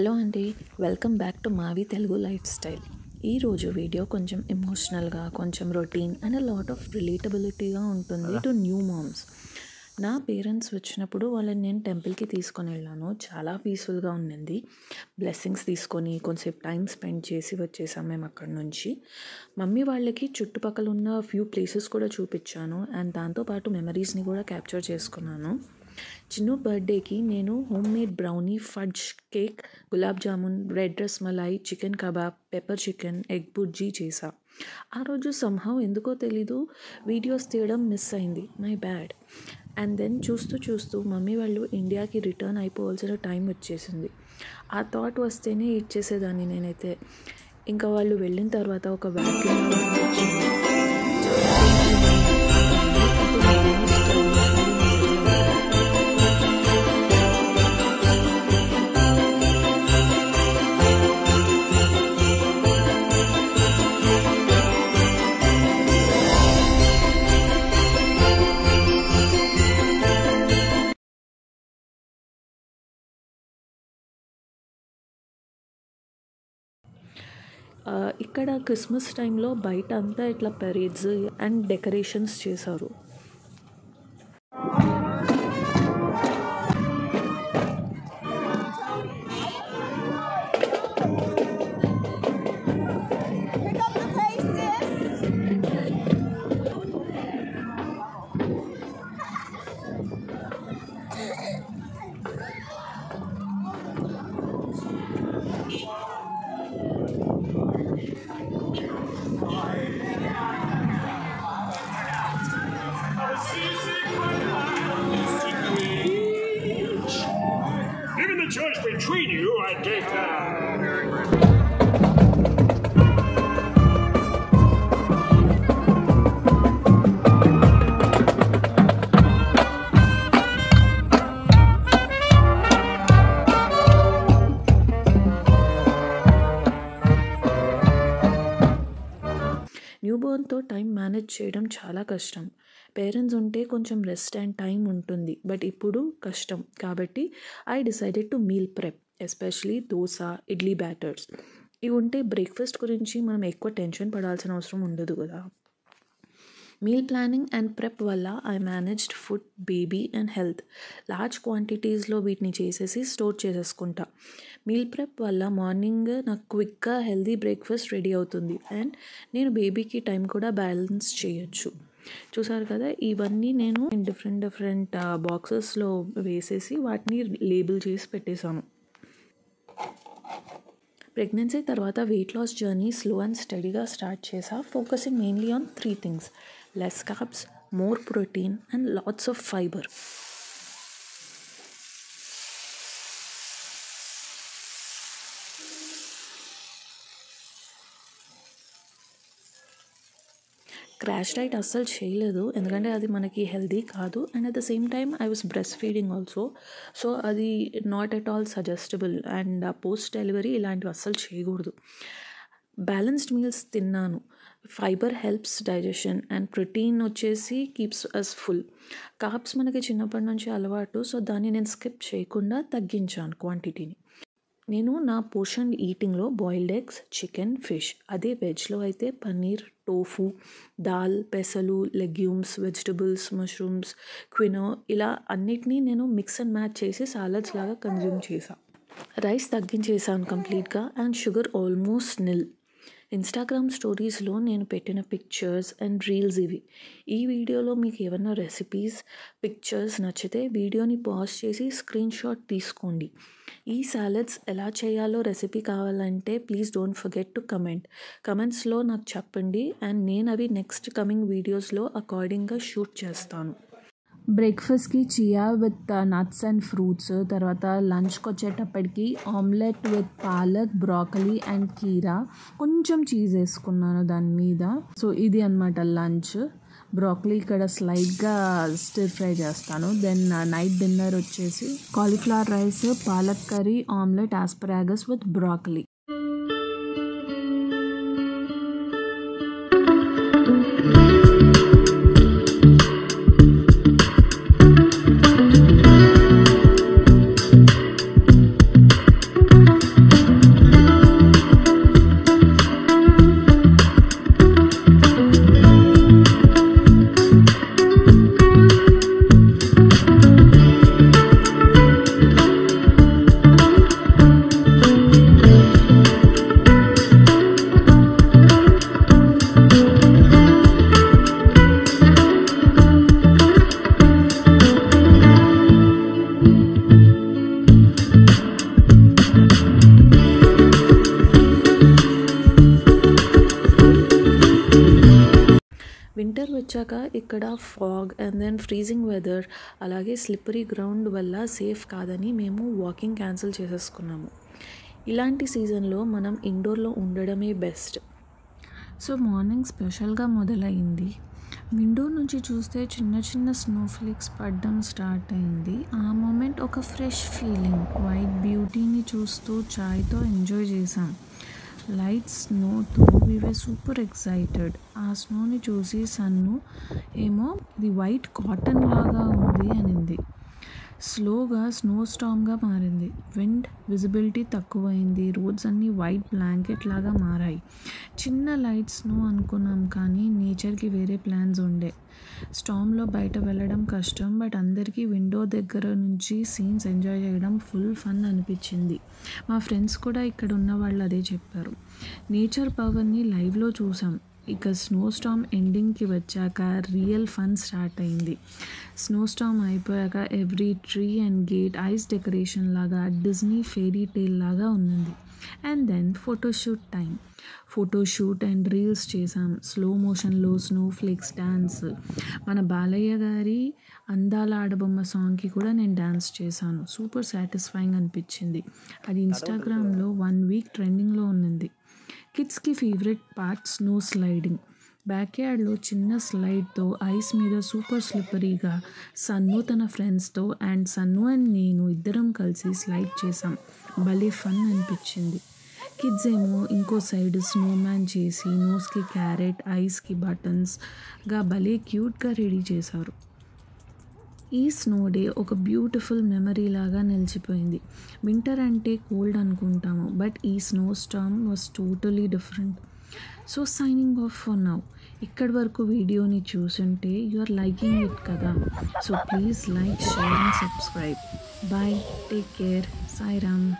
Hello అండి, welcome back to మావి Telugu life style. ఈరోజు వీడియో కొంచెం ఎమోషనల్గా, కొంచెం రొటీన్ అండ్ లాట్ ఆఫ్ రిలేటబిలిటీగా ఉంటుంది టు న్యూ మామ్స్. నా పేరెంట్స్ వచ్చినప్పుడు వాళ్ళని నేను టెంపుల్కి తీసుకొని వెళ్ళాను. చాలా పీస్ఫుల్గా ఉండింది. బ్లెస్సింగ్స్ తీసుకొని కొంచెంసేపు టైం స్పెండ్ చేసి వచ్చేసాం మేము అక్కడి నుంచి. మమ్మీ వాళ్ళకి చుట్టుపక్కల ఉన్న ఫ్యూ ప్లేసెస్ కూడా చూపించాను అండ్ దాంతోపాటు మెమరీస్ని కూడా క్యాప్చర్ చేసుకున్నాను. చిన్ను బర్త్డేకి నేను home made brownie, fudge cake, gulab jamun, red rasmalai, chicken kebab, pepper chicken, egg bhurji చేసా. ఆ రోజు సంహౌ ఎందుకో తెలీదు వీడియోస్ తీయడం మిస్ అయింది, మై బ్యాడ్. అండ్ దెన్ చూస్తూ మమ్మీ వాళ్ళు ఇండియాకి రిటర్న్ అయిపోవాల్సిన టైం వచ్చేసింది. ఆ థాట్ వస్తేనే ఇచ్చేసేదాన్ని నేనైతే. ఇంకా వాళ్ళు వెళ్ళిన తర్వాత ఒక వ్యాక్యూమ్ వచ్చింది. ఇక్కడ క్రిస్మస్ టైంలో బయట అంతా ఇట్లా పెరేడ్స్ అండ్ డెకరేషన్స్ చేశారు. Given the choice between you, I'd take న్యూబోర్న్తో టైం మేనేజ్ చేయడం చాలా కష్టం. పేరెంట్స్ ఉంటే కొంచెం రెస్ట్ అండ్ టైం ఉంటుంది, బట్ ఇప్పుడు కష్టం. కాబట్టి I decided to meal prep, especially dosa, idli batters. ఇవి ఉంటే బ్రేక్ఫాస్ట్ గురించి మనం ఎక్కువ టెన్షన్ పడాల్సిన అవసరం ఉండదు కదా. మీల్ ప్లానింగ్ అండ్ ప్రెప్ వల్ల I managed food, baby and health. Large క్వాంటిటీస్లో వీటిని చేసేసి స్టోర్ చేసేసుకుంటా. మీల్ ప్రెప్ వల్ల మార్నింగ్ నాకు క్విక్గా హెల్తీ బ్రేక్ఫాస్ట్ రెడీ అవుతుంది అండ్ నేను బేబీకి టైం కూడా బ్యాలెన్స్ చేయొచ్చు. చూసారు కదా, ఇవన్నీ నేను డిఫరెంట్ బాక్సెస్లో వేసేసి వాటిని లేబుల్ చేసి పెట్టేశాను. ప్రెగ్నెన్సీ తర్వాత weight loss journey slow and స్టడీగా స్టార్ట్ చేసా, focusing mainly on 3 things: less carbs, more protein and lots of fiber. Crash diet అస్సలు చేయలేదు, ఎందుకంటే అది మనకి హెల్దీ కాదు and at the same time I was breast feeding also. So అది not at all suggestable and post delivery ఇలాంటివి అస్సలు చేయకూడదు. బ్యాలెన్స్డ్ మీల్స్ తిన్నాను. Fibre helps digestion and protein వచ్చేసి కీప్స్ అస్ ఫుల్. కార్బ్స్ మనకి చిన్నప్పటి నుంచి అలవాటు, సో దాన్ని నేను స్కిప్ చేయకుండా తగ్గించాను క్వాంటిటీని. నేను నా పోర్షన్ ఈటింగ్లో బాయిల్డ్ ఎగ్స్, చికెన్, ఫిష్, అదే వెజ్లో అయితే పన్నీర్, టోఫు, దాల్, పెసలు, లెగ్యూమ్స్, వెజిటబుల్స్, మష్రూమ్స్, క్వినో, ఇలా అన్నిటినీ నేను మిక్స్ అండ్ మ్యాచ్ చేసి సాలడ్స్ లాగా కన్జ్యూమ్ చేశాను. రైస్ తగ్గించేసాను కంప్లీట్గా and sugar almost nil. Instagram స్టోరీస్లో నేను పెట్టిన పిక్చర్స్ అండ్ రీల్స్ ఇవి. ఈ వీడియోలో మీకు ఏమైనా రెసిపీస్, పిక్చర్స్ నచ్చితే వీడియోని పాజ్ చేసి స్క్రీన్ షాట్ తీసుకోండి. ఈ సాలడ్స్ ఎలా చేయాలో రెసిపీ కావాలంటే ప్లీజ్ డోంట్ ఫర్గెట్ టు కమెంట్స్లో నాకు చెప్పండి అండ్ నేను అవి నెక్స్ట్ కమింగ్ వీడియోస్లో అకార్డింగ్గా షూట్ చేస్తాను. బ్రేక్ఫాస్ట్కి chia with nuts and fruits, తర్వాత లంచ్కి వచ్చేటప్పటికి omelette with palak, broccoli and కీరా, కొంచెం చీజ్ వేసుకున్నాను దాని మీద. సో ఇది అనమాట లంచ్. బ్రాకలీ ఇక్కడ స్లైడ్గా స్టిర్ ఫ్రై చేస్తాను. దెన్ నైట్ డిన్నర్ వచ్చేసి cauliflower rice, palak curry, omelette, asparagus with broccoli. వచ్చాక ఇక్కడ fog and then freezing weather అలాగే స్లిప్పరీ గ్రౌండ్ వల్ల సేఫ్ కాదని మేము వాకింగ్ క్యాన్సిల్ చేసేసుకున్నాము. ఇలాంటి సీజన్లో మనం ఇండోర్లో ఉండడమే బెస్ట్. సో మార్నింగ్ స్పెషల్గా మొదలైంది. విండో నుంచి చూస్తే చిన్న చిన్న స్నోఫ్లేక్స్ పడడం స్టార్ట్ అయింది. ఆ మూమెంట్ ఒక ఫ్రెష్ ఫీలింగ్. వైట్ బ్యూటీని చూస్తూ చాయ్తో ఎంజాయ్ చేసాం. లైట్ స్నోతో వీ వర్ సూపర్ ఎక్సైటెడ్. ఆ స్నోని చూసి సన్ను ఏమో ఇది వైట్ కాటన్ లాగా ఉంది అనింది. స్లోగా స్నో స్టామ్గా మారింది. విండ్ విజిబిలిటీ తక్కువైంది. రోడ్స్ అన్నీ వైట్ బ్లాంకెట్ లాగా మారాయి. చిన్న లైట్ స్నో అనుకున్నాం కానీ నేచర్కి వేరే ప్లాన్స్ ఉండే. స్టామ్లో బయట వెళ్ళడం కష్టం, బట్ అందరికీ విండో దగ్గర నుంచి సీన్స్ ఎంజాయ్ చేయడం ఫుల్ ఫన్ అనిపించింది. మా ఫ్రెండ్స్ కూడా ఇక్కడ ఉన్న వాళ్ళు అదే చెప్పారు. నేచర్ పవర్ని లైవ్లో చూసాం. ఇక స్నో స్టామ్ ఎండింగ్కి వచ్చాక రియల్ ఫన్ స్టార్ట్ అయింది. స్నో స్టామ్ అయిపోయాక every tree and gate ice decoration లాగా డిజ్నీ ఫెయిరీ టేల్ లాగా ఉన్నది. And then photoshoot time. Photoshoot and reels చేసాం. స్లో మోషన్లో స్నో ఫ్లేక్స్ డ్యాన్స్. మన బాలయ్య గారి అందాల ఆడబొమ్మ సాంగ్కి కూడా నేను డ్యాన్స్ చేశాను. సూపర్ సాటిస్ఫైయింగ్ అనిపించింది. అది ఇన్స్టాగ్రామ్లో 1 వీక్ ట్రెండింగ్లో ఉన్నది. కిడ్స్కి ఫేవరెట్ పార్ట్ స్నో స్లైడింగ్. బ్యాక్యార్డ్లో చిన్న స్లైడ్తో ఐస్ మీద సూపర్ స్లిప్పరీగా సన్ను తన ఫ్రెండ్స్తో అండ్ సన్ను అండ్ నేను ఇద్దరం కలిసి స్లైడ్ చేసాం. భలే ఫన్ అనిపించింది. కిడ్స్ ఏమో ఇంకో సైడ్ స్నోమ్యాన్ చేసి నోస్కి క్యారెట్, ఐస్కి బటన్స్గా భలే క్యూట్గా రెడీ చేశారు. ఈ స్నో డే ఒక బ్యూటిఫుల్ మెమరీ లాగా నిలిచిపోయింది. వింటర్ అంటే కోల్డ్ అనుకుంటాము, బట్ ఈ snow storm was totally different. So signing off for now. ఇక్కడి వరకు వీడియోని చూసుంటే యు ఆర్ లైకింగ్ ఇట్ కదా. So please like, share and subscribe. Bye, take care, Sairam.